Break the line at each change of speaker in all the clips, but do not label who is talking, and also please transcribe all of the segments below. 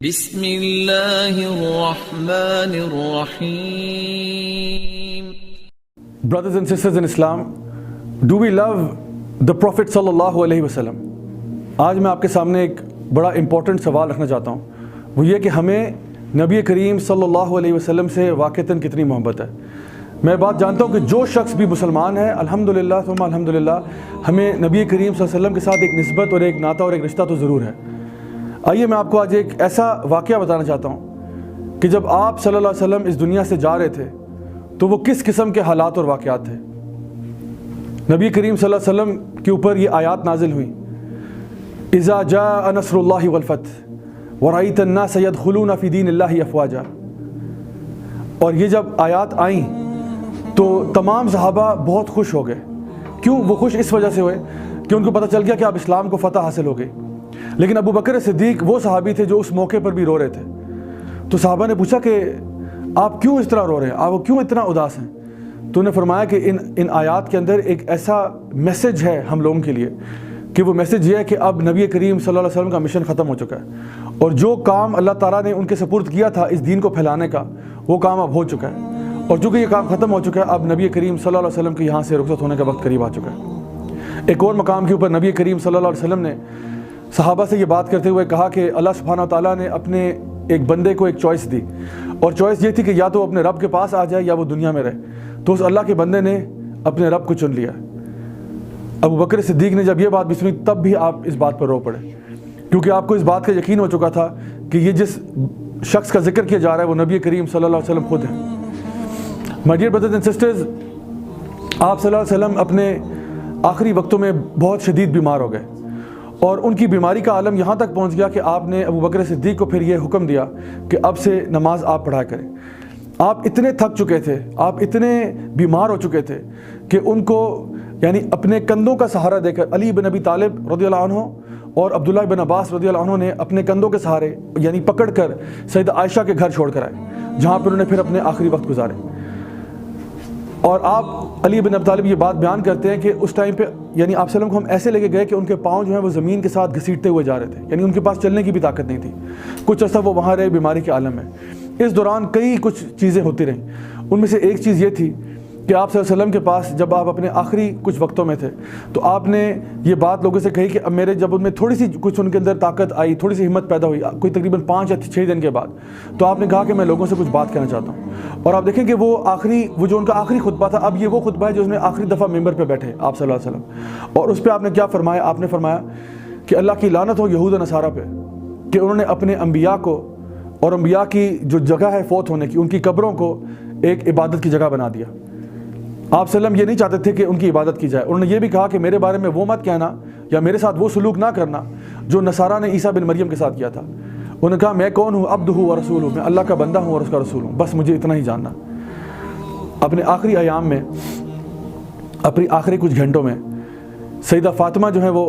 بسم اللہ الرحمن الرحیم.
Brothers and sisters in Islam, do we love the Prophet sallallahu alaihi wasallam? آج میں آپ کے سامنے ایک بڑا امپورٹنٹ سوال رکھنا چاہتا ہوں. وہ یہ کہ ہمیں نبی کریم صلی اللہ علیہ وسلم سے واقعتاً کتنی محبت ہے. میں بات جانتا ہوں کہ جو شخص بھی مسلمان ہے الحمدللہ ثم الحمدللہ ہمیں نبی کریم صلی اللہ علیہ وسلم کے ساتھ ایک نسبت اور ایک ناطہ اور ایک رشتہ تو ضرور ہے. آئیے میں آپ کو آج ایک ایسا واقعہ بتانا چاہتا ہوں کہ جب آپ صلی اللہ علیہ وسلم اس دنیا سے جا رہے تھے تو وہ کس قسم کے حالات اور واقعات تھے. نبی کریم صلی اللہ علیہ وسلم کے اوپر یہ آیات نازل ہوئیں. اذا جاء نصر اللہ والفتح ورأیت الناس يدخلون فی دین اللہ افواجا. اور یہ جب آیات آئیں تو تمام صحابہ بہت خوش ہو گئے. کیوں وہ خوش؟ اس وجہ سے ہوئے کہ ان کو پتہ چل گیا کہ اب اسلام کو فتح حاصل ہو گئی. لیکن ابو بکر صدیق وہ صحابی تھے جو اس موقع پر بھی رو رہے تھے. تو صحابہ نے پوچھا کہ آپ کیوں اس طرح رو رہے ہیں، آپ کیوں اتنا اداس ہیں؟ تو انہیں فرمایا کہ ان آیات کے اندر ایک ایسا میسج ہے ہم لوگوں کے لیے کہ وہ میسج یہ ہے کہ اب نبی کریم صلی اللہ علیہ وسلم کا مشن ختم ہو چکا ہے، اور جو کام اللہ تعالیٰ نے ان کے سپرد کیا تھا اس دین کو پھیلانے کا وہ کام اب ہو چکا ہے. اور چونکہ یہ کام ختم ہو چکا ہے اب نبی کریم صلی اللہ علیہ وسلم کے یہاں سے رخصت ہونے کا وقت قریب آ چکا ہے. ایک اور مقام کے اوپر نبی کریم صلی اللہ علیہ وسلم نے صحابہ سے یہ بات کرتے ہوئے کہا کہ اللہ سبحانہ وتعالیٰ نے اپنے ایک بندے کو ایک چوائس دی، اور چوائس یہ تھی کہ یا تو وہ اپنے رب کے پاس آ جائے یا وہ دنیا میں رہے. تو اس اللہ کے بندے نے اپنے رب کو چن لیا. ابو بکر صدیق نے جب یہ بات بھی سنی تب بھی آپ اس بات پر رو پڑے، کیونکہ آپ کو اس بات کا یقین ہو چکا تھا کہ یہ جس شخص کا ذکر کیا جا رہا ہے وہ نبی کریم صلی اللہ علیہ وسلم خود ہیں. My dear brothers and sisters, آپ صلی اللہ علیہ وسلم اپنے آخری وقتوں میں بہت شدید بیمار ہو گئے، اور ان کی بیماری کا عالم یہاں تک پہنچ گیا کہ آپ نے ابو بکر صدیق کو پھر یہ حکم دیا کہ اب سے نماز آپ پڑھا کریں. آپ اتنے تھک چکے تھے، آپ اتنے بیمار ہو چکے تھے کہ ان کو یعنی اپنے کندھوں کا سہارا دے کر علی بن ابی طالب رضی اللہ عنہ اور عبداللہ بن عباس رضی اللہ عنہ نے اپنے کندھوں کے سہارے یعنی پکڑ کر سیدہ عائشہ کے گھر چھوڑ کر آئے، جہاں پر انہوں نے پھر اپنے آخری وقت گزارے. اور آپ علی بن ابی طالب یہ بات بیان کرتے ہیں کہ اس ٹائم پہ یعنی آپ صلی اللہ علیہ وسلم کو ہم ایسے لے کے گئے کہ ان کے پاؤں جو ہیں وہ زمین کے ساتھ گھسیٹتے ہوئے جا رہے تھے، یعنی ان کے پاس چلنے کی بھی طاقت نہیں تھی. کچھ عرصہ وہ وہاں رہے بیماری کے عالم میں. اس دوران کئی کچھ چیزیں ہوتی رہیں. ان میں سے ایک چیز یہ تھی کہ آپ صلی اللہ علیہ وسلم کے پاس جب آپ اپنے آخری کچھ وقتوں میں تھے تو آپ نے یہ بات لوگوں سے کہی کہ اب میرے جب ان میں تھوڑی سی کچھ ان کے اندر طاقت آئی، تھوڑی سی ہمت پیدا ہوئی، کوئی تقریباً 5 یا 6 دن کے بعد، تو آپ نے کہا کہ میں لوگوں سے کچھ بات کہنا چاہتا ہوں. اور آپ دیکھیں کہ وہ جو ان کا آخری خطبہ تھا، اب یہ وہ خطبہ ہے جو اس میں آخری دفعہ ممبر پہ بیٹھے آپ صلی اللہ علیہ وسلم. اور اس پہ آپ نے کیا فرمایا؟ آپ نے فرمایا کہ اللہ کی لعنت ہو یہود و نصارہ پہ کہ انہوں نے اپنے انبیاء کو اور انبیاء کی جو جگہ ہے فوت ہونے کی، ان کی قبروں کو ایک عبادت کی جگہ بنا دیا. آپ صلی اللہ علیہ وسلم یہ نہیں چاہتے تھے کہ ان کی عبادت کی جائے. انہوں نے یہ بھی کہا کہ میرے بارے میں وہ مت کہنا یا میرے ساتھ وہ سلوک نہ کرنا جو نصارہ نے عیسیٰ بن مریم کے ساتھ کیا تھا. انہوں نے کہا میں کون ہوں؟ عبدہ و رسول ہوں، میں اللہ کا بندہ ہوں اور اس کا رسول ہوں، بس مجھے اتنا ہی جاننا. اپنے آخری ایام میں، اپنی آخری کچھ گھنٹوں میں سیدہ فاطمہ جو ہے وہ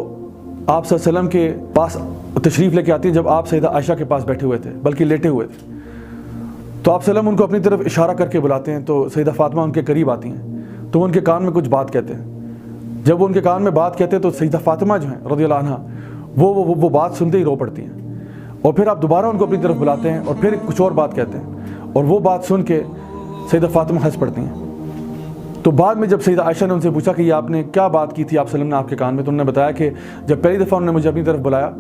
آپ صلی اللہ علیہ وسلم کے پاس تشریف لے کے آتی ہیں جب آپ سیدہ عائشہ کے پاس بیٹھے ہوئے تھے، بلکہ لیٹے ہوئے تھے. تو آپ صلی اللہ علیہ وسلم ان کو اپنی طرف اشارہ کر کے بلاتے ہیں، تو سیدہ فاطمہ ان کے قریب آتی ہیں تو وہ ان کے کان میں کچھ بات کہتے ہیں. جب وہ ان کے کان میں بات کہتے ہیں تو سیدہ فاطمہ جو ہیں رضی اللہ عنہ وہ بات سنتے ہی رو پڑتی ہیں. اور پھر آپ دوبارہ ان کو اپنی طرف بلاتے ہیں اور پھر کچھ اور بات کہتے ہیں، اور وہ بات سن کے سیدہ فاطمہ ہنس پڑتی ہیں. تو بعد میں جب سیدہ عائشہ نے ان سے پوچھا کہ یہ آپ نے کیا بات کی تھی آپ صلی اللہ علیہ وسلم نے آپ کے کان میں، تو انہوں نے بتایا کہ جب پہلی دفعہ انہوں نے مجھے اپنی طرف بلایا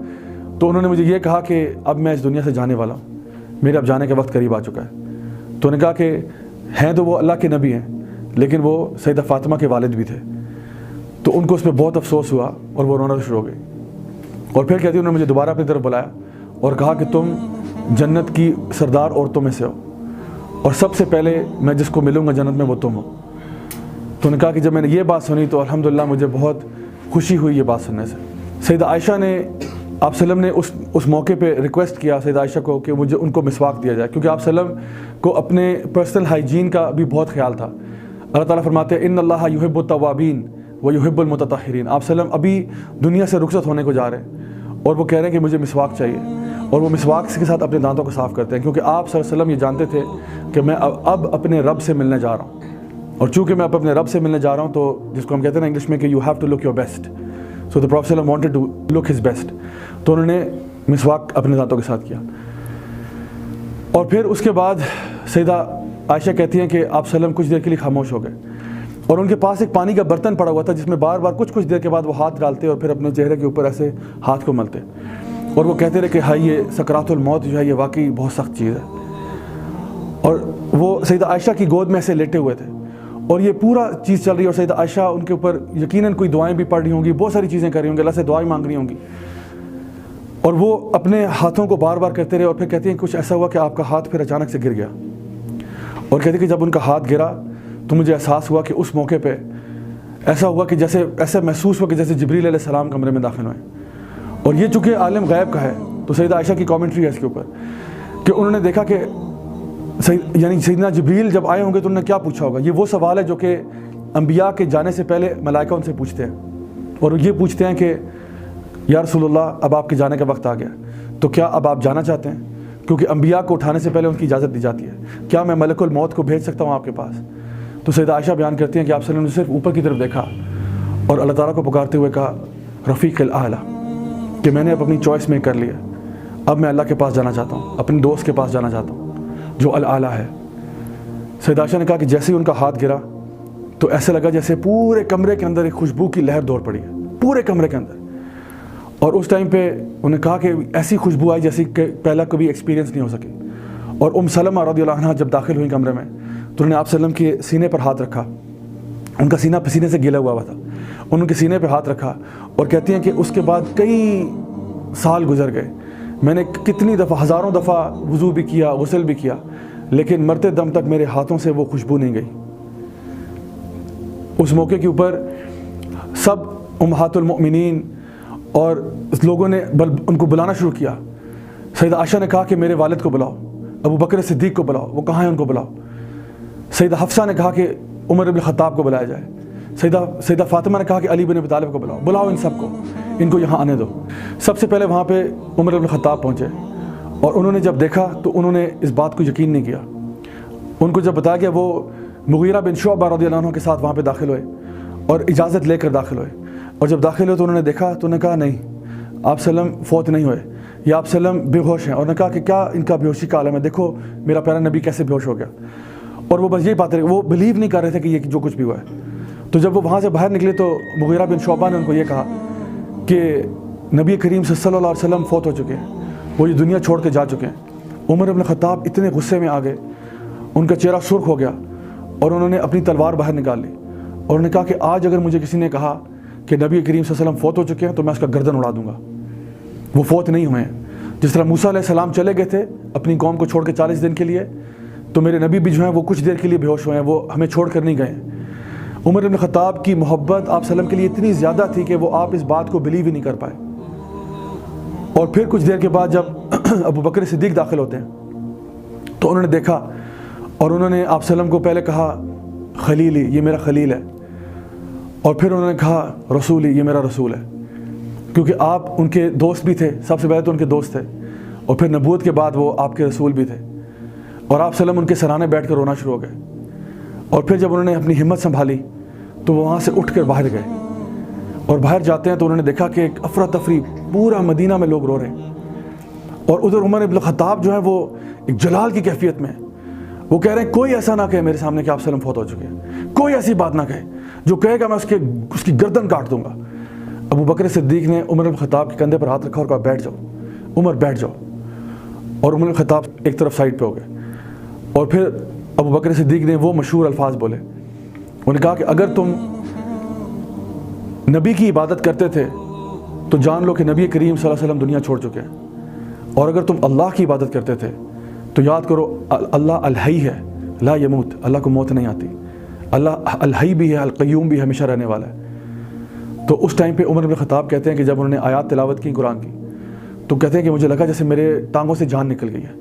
تو انہوں نے مجھے یہ کہا کہ اب میں اس دنیا سے جانے والا ہوں، میرے اب جانے کا وقت قریب آ چکا ہے. تو انہوں نے کہا کہ ہیں تو وہ اللہ کے نبی ہیں لیکن وہ سیدہ فاطمہ کے والد بھی تھے. تو ان کو اس پہ بہت افسوس ہوا اور وہ رونا شروع ہو گئی. اور پھر کہتی انہوں نے مجھے دوبارہ اپنی طرف بلایا اور کہا کہ تم جنت کی سردار عورتوں میں سے ہو، اور سب سے پہلے میں جس کو ملوں گا جنت میں وہ تم ہو. تو انہوں نے کہا کہ جب میں نے یہ بات سنی تو الحمدللہ مجھے بہت خوشی ہوئی یہ بات سننے سے. سیدہ عائشہ نے آپ صلی اللہ علیہ وسلم نے اس موقع پہ ریکویسٹ کیا سیدہ عائشہ کو کہ مجھے ان کو مسواک دیا جائے، کیونکہ آپ صلی اللہ علیہ وسلم کو اپنے پرسنل ہائیجین کا بھی بہت خیال تھا. اللہ تعالیٰ فرماتے ہیں ان اللہ یحب التوابین و یحب المتطہرین. آپ صلی اللہ علیہ وسلم ابھی دنیا سے رخصت ہونے کو جا رہے ہیں اور وہ کہہ رہے ہیں کہ مجھے مسواک چاہیے، اور وہ مسواک کے ساتھ اپنے دانتوں کو صاف کرتے ہیں، کیونکہ آپ صلی اللہ علیہ وسلم یہ جانتے تھے کہ میں اب اپنے رب سے ملنے جا رہا ہوں. اور چونکہ میں اب اپنے رب سے ملنے جا رہا ہوں تو جس کو ہم کہتے ہیں نا انگلش میں کہ you have to look your best. So the prophet صلی اللہ علیہ وسلم wanted to look his best. تو انہوں نے مسواک اپنے دانتوں کے ساتھ کیا. اور پھر اس کے بعد سیدہ عائشہ کہتی ہیں کہ آپ وسلم کچھ دیر کے لیے خاموش ہو گئے، اور ان کے پاس ایک پانی کا برتن پڑا ہوا تھا جس میں بار بار کچھ دیر کے بعد وہ ہاتھ ڈالتے اور پھر اپنے چہرے کے اوپر ایسے ہاتھ کو ملتے، اور وہ کہتے رہے کہ ہائی یہ سکرات الموت جو ہے یہ واقعی بہت سخت چیز ہے. اور وہ سیدہ عائشہ کی گود میں ایسے لیٹے ہوئے تھے، اور یہ پورا چیز چل رہی ہے، اور سیدہ عائشہ ان کے اوپر یقیناً کوئی دعائیں بھی پڑھ رہی ہوں گی، بہت ساری چیزیں کر رہی ہوں گی، اللہ سے دعائیں مانگ رہی ہوں گی، اور وہ اپنے ہاتھوں کو بار بار کرتے رہے. اور پھر کہتی ہیں کچھ ایسا ہوا کہ آپ کا ہاتھ پھر اچانک سے گر گیا، اور کہتے ہیں کہ جب ان کا ہاتھ گرا تو مجھے احساس ہوا کہ اس موقع پہ ایسا ہوا کہ جیسے ایسا محسوس ہوا کہ جیسے جبریل علیہ السلام کمرے میں داخل ہوئے. اور یہ چونکہ عالم غیب کا ہے تو سیدہ عائشہ کی کامنٹری ہے اس کے اوپر کہ انہوں نے دیکھا کہ یعنی سیدنا جبریل جب آئے ہوں گے تو انہوں نے کیا پوچھا ہوگا. یہ وہ سوال ہے جو کہ انبیاء کے جانے سے پہلے ملائکہ ان سے پوچھتے ہیں، اور یہ پوچھتے ہیں کہ یا رسول اللہ اب آپ کے جانے کا وقت آ گیا، تو کیا اب آپ جانا چاہتے ہیں؟ کیونکہ انبیاء کو اٹھانے سے پہلے ان کی اجازت دی جاتی ہے، کیا میں ملک الموت کو بھیج سکتا ہوں آپ کے پاس؟ تو سیدہ عائشہ بیان کرتی ہیں کہ آپ صلی اللہ علیہ وسلم نے صرف اوپر کی طرف دیکھا اور اللہ تعالیٰ کو پکارتے ہوئے کہا رفیق الاعلیٰ، کہ میں نے اب اپنی چوائس میں کر لیا، اب میں اللہ کے پاس جانا چاہتا ہوں، اپنے دوست کے پاس جانا چاہتا ہوں جو الاعلیٰ ہے. سیدہ عائشہ نے کہا کہ جیسے ہی ان کا ہاتھ گرا تو ایسے لگا جیسے پورے کمرے کے اندر ایک خوشبو کی لہر دوڑ پڑی ہے، پورے کمرے کے اندر. اور اس ٹائم پہ انہوں نے کہا کہ ایسی خوشبو آئی جیسی کہ پہلا کبھی ایکسپیرینس نہیں ہو سکی. اور سلمہ رضی اللہ عنہ جب داخل ہوئی کمرے میں تو انہوں نے آپ صلی اللہ علیہ وسلم کے سینے پر ہاتھ رکھا، ان کا سینہ پسینے سے گیلا ہوا تھا، ان کے سینے پہ ہاتھ رکھا، اور کہتی ہیں کہ اس کے بعد کئی سال گزر گئے، میں نے کتنی دفعہ ہزاروں دفعہ وضو بھی کیا، غسل بھی کیا، لیکن مرتے دم تک میرے ہاتھوں سے وہ خوشبو نہیں گئی. اس موقع کے اوپر سب امہات المؤمنین اور لوگوں نے ان کو بلانا شروع کیا. سیدہ عائشہ نے کہا کہ میرے والد کو بلاؤ، ابو بکر صدیق کو بلاؤ، وہ کہاں ہیں ان کو بلاؤ. سیدہ حفصہ نے کہا کہ عمر بن خطاب کو بلایا جائے. سیدہ فاطمہ نے کہا کہ علی بن ابی طالب کو بلاؤ ان سب کو، ان کو یہاں آنے دو. سب سے پہلے وہاں پہ عمر بن خطاب پہنچے، اور انہوں نے جب دیکھا تو انہوں نے اس بات کو یقین نہیں کیا. ان کو جب بتایا گیا وہ مغیرہ بن شعبہ رضی اللہ عنہ کے ساتھ وہاں پہ داخل ہوئے اور اجازت لے کر داخل ہوئے، اور جب داخل ہوئے تو انہوں نے دیکھا تو انہوں نے کہا نہیں آپ صلی اللہ علیہ وسلم فوت نہیں ہوئے، یا آپ صلی اللہ علیہ وسلم بے ہوش ہیں. اور انہوں نے کہا کہ کیا ان کا بے ہوشی کا عالم ہے، دیکھو میرا پیارا نبی کیسے بے ہوش ہو گیا. اور وہ بس یہی بات ہے، وہ بلیو نہیں کر رہے تھے کہ یہ جو کچھ بھی ہوا ہے. تو جب وہ وہاں سے باہر نکلے تو مغیرہ بن شعبہ نے ان کو یہ کہا کہ نبی کریم صلی اللہ علیہ وسلم فوت ہو چکے ہیں، وہ یہ دنیا چھوڑ کے جا چکے ہیں. عمر بن خطاب اتنے غصے میں آ گئے، ان کا چہرہ سرخ ہو گیا، اور انہوں نے اپنی تلوار باہر نکال لی، اور انہوں نے کہا کہ آج اگر مجھے کسی نے کہا کہ نبی کریم صلی اللہ علیہ وسلم فوت ہو چکے ہیں تو میں اس کا گردن اڑا دوں گا. وہ فوت نہیں ہوئے ہیں. جس طرح موسیٰ علیہ السلام چلے گئے تھے اپنی قوم کو چھوڑ کے 40 دن کے لیے، تو میرے نبی بھی جو ہیں وہ کچھ دیر کے لیے بے ہوش ہوئے ہیں، وہ ہمیں چھوڑ کر نہیں گئے. عمر بن خطاب کی محبت آپ صلی اللہ علیہ وسلم کے لیے اتنی زیادہ تھی کہ وہ آپ اس بات کو بلیو ہی نہیں کر پائے. اور پھر کچھ دیر کے بعد جب ابو بکر صدیق داخل ہوتے ہیں تو انہوں نے دیکھا، اور انہوں نے آپ صلی اللہ علیہ وسلم کو پہلے کہا خلیلی، یہ میرا خلیل ہے، اور پھر انہوں نے کہا رسولی، یہ میرا رسول ہے، کیونکہ آپ ان کے دوست بھی تھے. سب سے پہلے تو ان کے دوست تھے، اور پھر نبوت کے بعد وہ آپ کے رسول بھی تھے. اور آپ صلی اللہ علیہ وسلم ان کے سرانے بیٹھ کر رونا شروع ہو گئے. اور پھر جب انہوں نے اپنی ہمت سنبھالی تو وہ وہاں سے اٹھ کر باہر گئے، اور باہر جاتے ہیں تو انہوں نے دیکھا کہ ایک افراتفری پورا مدینہ میں لوگ رو رہے ہیں، اور ادھر عمر بن خطاب جو ہے وہ ایک جلال کی کیفیت میں، وہ کہہ رہے ہیں کوئی ایسا نہ کہے میرے سامنے کہ آپ صلی اللہ علیہ وسلم فوت ہو چکے ہیں، کوئی ایسی بات نہ کہے، جو کہے گا میں اس کی گردن کاٹ دوں گا. ابو بکر صدیق نے عمر بن خطاب کے کندھے پر ہاتھ رکھا اور کہا بیٹھ جاؤ عمر، بیٹھ جاؤ. اور عمر بن خطاب ایک طرف سائڈ پہ ہو گئے. اور پھر ابو بکر صدیق نے وہ مشہور الفاظ بولے، انہوں نے کہا کہ اگر تم نبی کی عبادت کرتے تھے تو جان لو کہ نبی کریم صلی اللہ علیہ وسلم دنیا چھوڑ چکے ہیں، اور اگر تم اللہ کی عبادت کرتے تھے تو یاد کرو اللہ الحی ہے لا یموت، اللہ کو موت نہیں آتی، اللہ الحی بھی ہے، القیوم بھی ہے، ہمیشہ رہنے والا ہے. تو اس ٹائم پہ عمر بن خطاب کہتے ہیں کہ جب انہوں نے آیات تلاوت کی قرآن کی تو کہتے ہیں کہ مجھے لگا جیسے میرے ٹانگوں سے جان نکل گئی ہے.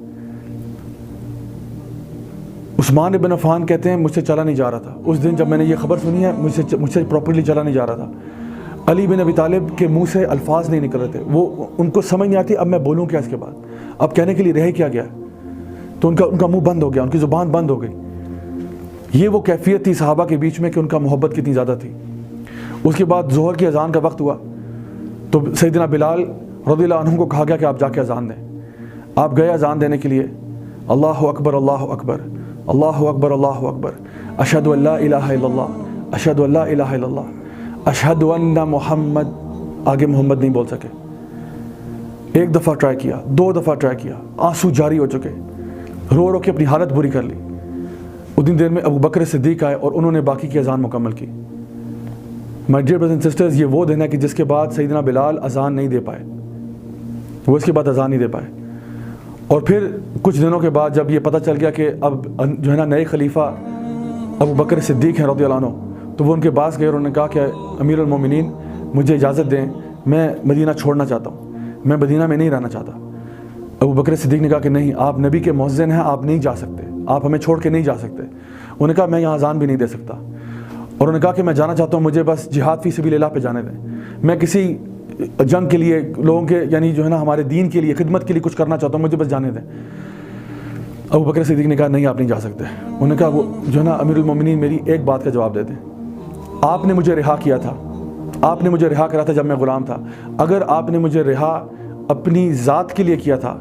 عثمان بن عفان کہتے ہیں مجھ سے چلا نہیں جا رہا تھا اس دن جب میں نے یہ خبر سنی ہے، مجھ سے پراپرلی چلا نہیں جا رہا تھا. علی بن ابی طالب کے منہ سے الفاظ نہیں نکل رہے تھے، وہ ان کو سمجھ نہیں آتی اب میں بولوں کیا اس کے بعد، اب کہنے کے لیے رہ کیا گیا. تو ان کا منہ بند ہو گیا، ان کی زبان بند ہو گئی. یہ وہ کیفیت تھی صحابہ کے بیچ میں کہ ان کا محبت کتنی زیادہ تھی. اس کے بعد ظہر کی اذان کا وقت ہوا تو سیدنا بلال رضی اللہ عنہ کو کہا گیا کہ آپ جا کے اذان دیں. آپ گئے اذان دینے کے لیے، اللہ اکبر اللہ اکبر اللہ اکبر اللہ اکبر اشہد ان لا الہ الا اللہ اشہد ان لا الہ الا اللہ اشہد ان محمد. آگے محمد نہیں بول سکے. ایک دفعہ ٹرائی کیا, 2 دفعہ ٹرائی کیا, آنسو جاری ہو چکے, رو رو کے اپنی حالت بری کر لی. اتنی دیر میں ابو بکر صدیق آئے اور انہوں نے باقی کی اذان مکمل کی. مائی ڈیئر برادرز اینڈ سسٹرز, یہ وہ دن ہے کہ جس کے بعد سیدنا بلال اذان نہیں دے پائے, وہ اس کے بعد اذان نہیں دے پائے. اور پھر کچھ دنوں کے بعد جب یہ پتہ چل گیا کہ اب جو ہے نا نئے خلیفہ ابو بکر صدیق ہیں رضی اللہ عنہ, تو وہ ان کے پاس گئے اور انہوں نے کہا کہ امیر المومنین مجھے اجازت دیں, میں مدینہ چھوڑنا چاہتا ہوں, میں مدینہ میں نہیں رہنا چاہتا. ابو بکر صدیق نے کہا کہ نہیں, آپ نبی کے مؤذن ہیں, آپ نہیں جا سکتے, آپ ہمیں چھوڑ کے نہیں جا سکتے. انہوں نے کہا میں یہاں اذان بھی نہیں دے سکتا. اور انہوں نے کہا کہ میں جانا چاہتا ہوں, مجھے بس جہاد فی سبیل اللہ پہ جانے دیں, میں کسی جنگ کے لیے لوگوں کے یعنی جو ہے نا ہمارے دین کے لیے خدمت کے لیے کچھ کرنا چاہتا ہوں, مجھے بس جانے دیں. ابو بکر صدیق نے کہا نہیں آپ نہیں جا سکتے. انہوں نے کہا وہ جو ہے نا امیر المومنین میری ایک بات کا جواب دے دیں, آپ نے مجھے رہا کیا تھا, آپ نے مجھے رہا کرا تھا جب میں غلام تھا, اگر آپ نے مجھے رہا اپنی ذات کے لیے کیا تھا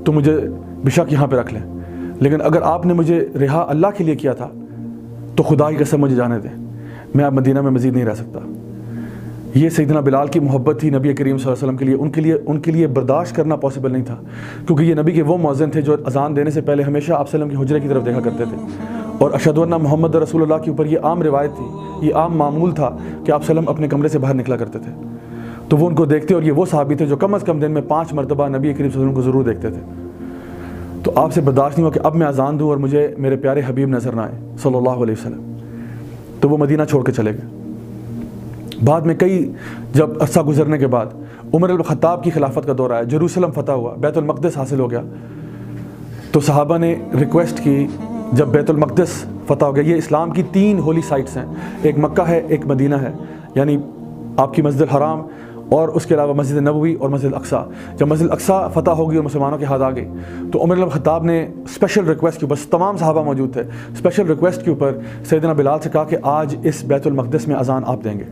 تو مجھے بے شک یہاں پہ رکھ لیں, لیکن اگر آپ نے مجھے رہا اللہ کے لیے کیا تھا تو خدا کی قسم مجھے جانے دیں, میں اب مدینہ میں مزید نہیں رہ سکتا. یہ سیدنا بلال کی محبت تھی نبی کریم صلی اللہ علیہ وسلم کے لیے. ان کے لیے برداشت کرنا پاسبل نہیں تھا, کیونکہ یہ نبی کے وہ مؤذن تھے جو اذان دینے سے پہلے ہمیشہ آپ صلی اللہ علیہ وسلم کی حجرے کی طرف دیکھا کرتے تھے. اور اشہد ان محمد رسول اللہ کے اوپر یہ عام روایت تھی, یہ عام معمول تھا کہ آپ صلی اللہ علیہ وسلم اپنے کمرے سے باہر نکلا کرتے تھے تو وہ ان کو دیکھتے, اور یہ وہ صحابی تھے جو کم از کم دن میں 5 مرتبہ نبی کریم صلی اللہ علیہ وسلم کو ضرور دیکھتے تھے. تو آپ سے برداشت نہیں ہوا کہ اب میں اذان دوں اور مجھے میرے پیارے حبیب نظر نہ آئے صلی اللہ علیہ وسلم. تو وہ مدینہ چھوڑ کے چلے گئے. بعد میں جب عرصہ گزرنے کے بعد عمر بن الخطاب کی خلافت کا دور آیا, جیروسلم فتح ہوا, بیت المقدس حاصل ہو گیا, تو صحابہ نے ریکویسٹ کی جب بیت المقدس فتح ہو گیا. یہ اسلام کی 3 ہولی سائٹس ہیں, ایک مکہ ہے, ایک مدینہ ہے, یعنی آپ کی مسجد الحرام اور اس کے علاوہ مسجد نبوی اور مسجد الاقصیٰ. جب مسجد الاقصیٰ فتح ہو گئی اور مسلمانوں کے ہاتھ آ گئی تو عمر بن الخطاب نے اسپیشل ریکویسٹ کے اوپر, تمام صحابہ موجود تھے, اسپیشل ریکویسٹ کے اوپر سیدنا بلال سے کہا کہ آج اس بیت المقدس میں اذان آپ دیں گے.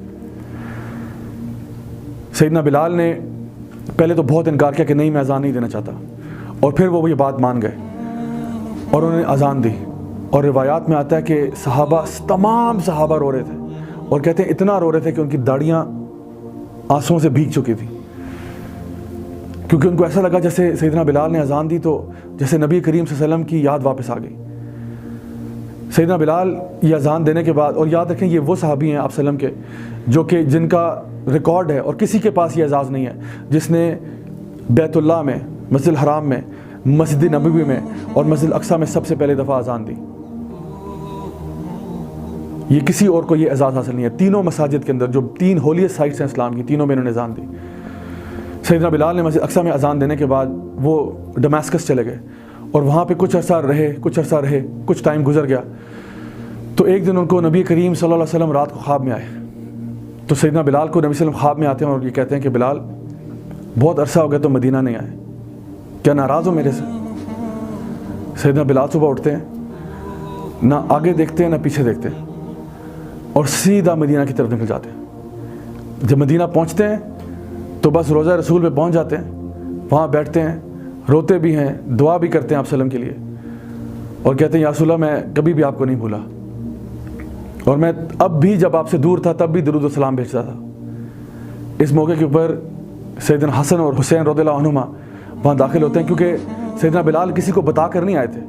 سیدنا بلال نے پہلے تو بہت انکار کیا کہ نہیں میں اذان نہیں دینا چاہتا, اور پھر وہ یہ بات مان گئے اور انہوں نے اذان دی. اور روایات میں آتا ہے کہ تمام صحابہ رو رہے تھے, اور کہتے ہیں اتنا رو رہے تھے کہ ان کی داڑیاں آنسوؤں سے بھیگ چکی تھی, کیونکہ ان کو ایسا لگا جیسے سیدنا بلال نے اذان دی تو جیسے نبی کریم صلی اللہ علیہ وسلم کی یاد واپس آ گئی. سیدنا بلال یہ اذان دینے کے بعد, اور یاد رکھیں یہ وہ صحابی ہیں آپ صلی اللہ علیہ وسلم کے جو کہ جن کا ریکارڈ ہے اور کسی کے پاس یہ اعزاز نہیں ہے, جس نے بیت اللہ میں, مسجد الحرام میں, مسجد نبوی میں اور مسجد الاقصیٰ میں سب سے پہلے دفعہ اذان دی. یہ کسی اور کو یہ اعزاز حاصل نہیں ہے. تینوں مساجد کے اندر جو 3 ہولیسٹ سائٹس ہیں اسلام کی, تینوں میں انہوں نے اذان دی. سیدنا بلال نے مسجد الاقصیٰ میں اذان دینے کے بعد وہ ڈماسکس چلے گئے اور وہاں پہ کچھ عرصہ رہے, کچھ ٹائم گزر گیا. تو ایک دن ان کو نبی کریم صلی اللہ علیہ وسلم رات کو خواب میں آئے. تو سیدنا بلال کو نبی صلی اللہ علیہ وسلم خواب میں آتے ہیں اور یہ کہتے ہیں کہ بلال بہت عرصہ ہو گیا تو مدینہ نہیں آئے, کیا ناراض ہو میرے سے؟ سیدنا بلال صبح اٹھتے ہیں, نہ آگے دیکھتے ہیں نہ پیچھے دیکھتے ہیں, اور سیدھا مدینہ کی طرف نکل جاتے ہیں. جب مدینہ پہنچتے ہیں تو بس روضہ رسول پہ پہنچ جاتے ہیں, وہاں بیٹھتے ہیں, روتے بھی ہیں, دعا بھی کرتے ہیں آپ صلی اللہ علیہ وسلم کے لیے, اور کہتے ہیں یا رسول اللہ میں کبھی بھی آپ کو نہیں بھولا, اور میں اب بھی جب آپ سے دور تھا تب بھی درود و سلام بھیجتا تھا. اس موقع کے اوپر سیدنا حسن اور حسین رضی اللہ عنہما وہاں داخل ہوتے ہیں, کیونکہ سیدنا بلال کسی کو بتا کر نہیں آئے تھے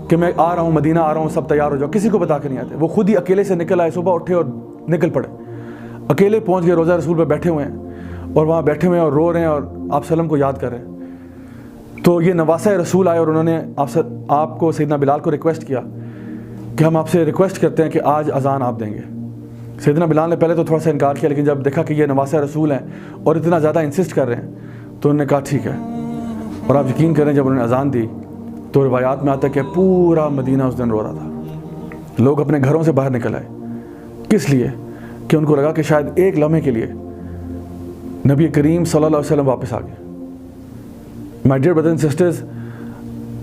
کہ میں آ رہا ہوں, مدینہ آ رہا ہوں, سب تیار ہو جاؤ, کسی کو بتا کر نہیں آئے تھے. وہ خود ہی اکیلے سے نکل آئے, صبح اٹھے اور نکل پڑے, اکیلے پہنچ گئے, روضہ رسول پہ بیٹھے ہوئے ہیں اور وہاں بیٹھے ہوئے ہیں اور رو رہے ہیں اور آپ سلم کو یاد کر رہے ہیں. تو یہ نواسہ رسول آئے اور انہوں نے آپ کو سیدنا بلال کو ریکویسٹ کیا کہ ہم آپ سے ریکویسٹ کرتے ہیں کہ آج اذان آپ دیں گے. سیدنا بلال نے پہلے تو تھوڑا سا انکار کیا, لیکن جب دیکھا کہ یہ نواسہ رسول ہیں اور اتنا زیادہ انسسٹ کر رہے ہیں تو انہوں نے کہا ٹھیک ہے. اور آپ یقین کریں جب انہوں نے اذان دی تو روایات میں آتا ہے کہ پورا مدینہ اس دن رو رہا تھا. لوگ اپنے گھروں سے باہر نکل آئے. کس لیے؟ کہ ان کو لگا کہ شاید ایک لمحے کے لیے نبی کریم صلی اللہ علیہ وسلم واپس آ گئے. My dear brothers and sisters,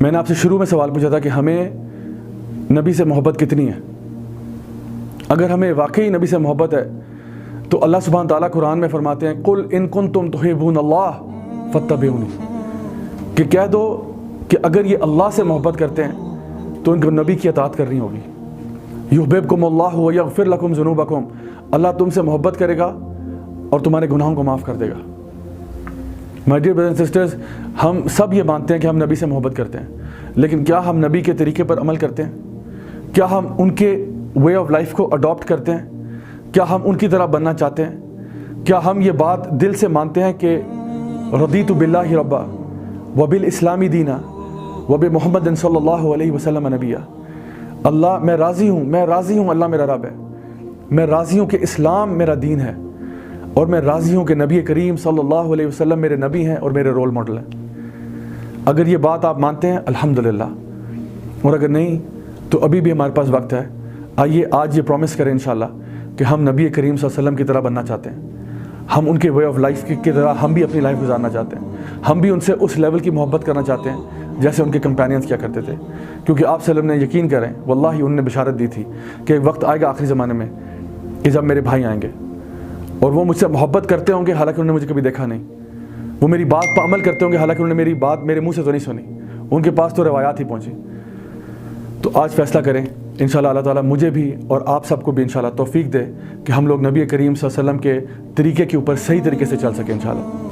میں نے آپ سے شروع میں سوال پوچھا تھا کہ ہمیں نبی سے محبت کتنی ہے. اگر ہمیں واقعی نبی سے محبت ہے تو اللہ سبحانہ تعالیٰ قرآن میں فرماتے ہیں قل ان کنتم تحبون اللہ فاتبعونی, کہ کہہ دو کہ اگر یہ اللہ سے محبت کرتے ہیں تو ان کو نبی کی اطاعت کرنی ہوگی. یحببکم اللہ ویغفر لکم ذنوبکم, اللہ تم سے محبت کرے گا اور تمہارے گناہوں کو معاف کر دے گا. My dear brothers and sisters, ہم سب یہ مانتے ہیں کہ ہم نبی سے محبت کرتے ہیں, لیکن کیا ہم نبی کے طریقے پر عمل کرتے ہیں؟ کیا ہم ان کے وے آف لائف کو اڈاپٹ کرتے ہیں؟ کیا ہم ان کی طرح بننا چاہتے ہیں؟ کیا ہم یہ بات دل سے مانتے ہیں کہ رضیت باللہ ربا وبالاسلام دینا وبمحمد صلی اللہ علیہ وسلم نبیہ, اللہ میں راضی ہوں اللہ میرا رب ہے, میں راضی ہوں کہ اسلام میرا دین ہے, اور میں راضی ہوں کہ نبی کریم صلی اللہ علیہ وسلم میرے نبی ہیں اور میرے رول ماڈل ہیں. اگر یہ بات آپ مانتے ہیں الحمدللہ, اور اگر نہیں تو ابھی بھی ہمارے پاس وقت ہے. آئیے آج یہ پرومس کریں انشاءاللہ کہ ہم نبی کریم صلی اللہ علیہ وسلم کی طرح بننا چاہتے ہیں, ہم ان کے وے آف لائف کی طرح ہم بھی اپنی لائف گزارنا چاہتے ہیں, ہم بھی ان سے اس لیول کی محبت کرنا چاہتے ہیں جیسے ان کے کمپینینز کیا کرتے تھے. کیونکہ آپ صلی اللہ علیہ وسلم نے یقین کریں, واللہ انہوں نے بشارت دی تھی کہ ایک وقت آئے گا آخری زمانے میں کہ جب میرے بھائی آئیں گے اور وہ مجھ سے محبت کرتے ہوں گے حالانکہ انہوں نے مجھے کبھی دیکھا نہیں, وہ میری بات پر عمل کرتے ہوں گے حالانکہ انہوں نے میری بات میرے منہ سے تو نہیں سنی, ان کے پاس تو روایات ہی پہنچی. تو آج فیصلہ کریں انشاءاللہ اللہ تعالیٰ مجھے بھی اور آپ سب کو بھی انشاءاللہ توفیق دے کہ ہم لوگ نبی کریم صلی اللہ علیہ وسلم کے طریقے کے اوپر صحیح طریقے سے چل سکیں انشاءاللہ.